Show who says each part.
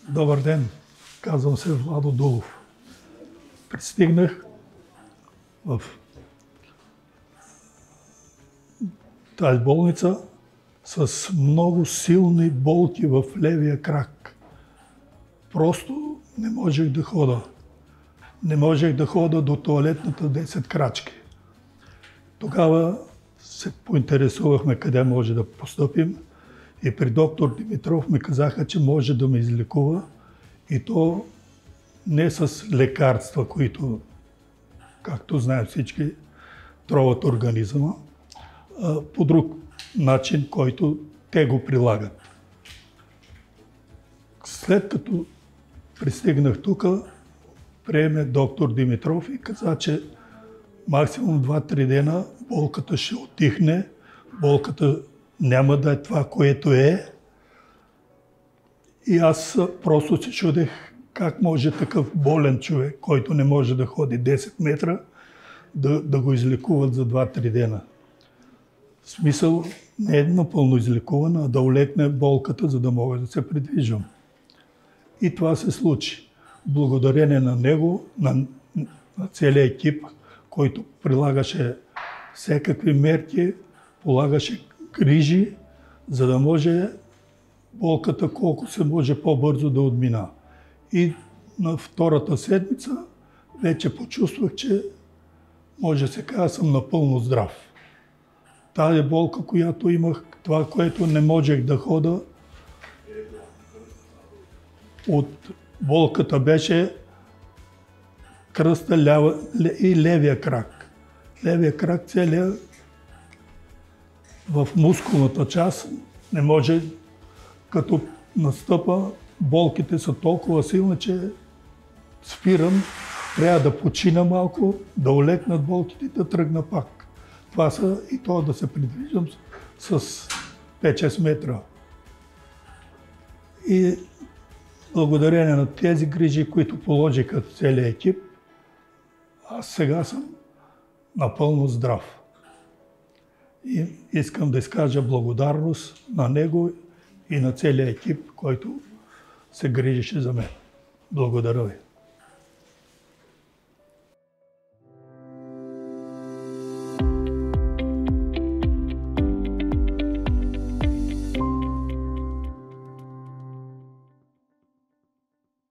Speaker 1: Добър ден, казвам се Владо Дулов. Пристигнах в тази болница с много силни болки в левия крак. Просто не можех да хода. Не можех да хода до тоалетната 10 крачки. Тогава се поинтересувахме къде може да постъпим и при доктор Димитров ми казаха, че може да ме излекува и то не с лекарства, които, както знаят всички, троват организма, а по друг начин, който те го прилагат. След като пристигнах тук, приеме доктор Димитров и каза, че максимум 2-3 дена болката ще отихне, болката няма да е това, което е. И аз просто се чудех как може такъв болен човек, който не може да ходи 10 метра, да го излекуват за 2-3 дена. В смисъл не е напълно излекувана, а да олекне болката, за да мога да се придвижвам. И това се случи. Благодарение на него, на целия екип, който прилагаше всякакви мерки, полагаше грижи, за да може болката колко се може по-бързо да отмина. И на втората седмица вече почувствах, че може да се казва, съм напълно здрав. Тази болка, която имах, това, което не можех да хода, от болката беше кръста и левия крак. Левия крак целия в мускулната част не може, като настъпа, болките са толкова силни, че спирам, трябва да почина малко, да олекнат болките и да тръгна пак. Това са и то да се придвижвам с 5-6 метра. И благодарение на тези грижи, които положиха целият екип, аз сега съм напълно здрав. И искам да изкажа благодарност на него и на целия екип, който се грижише за мен. Благодаря ви.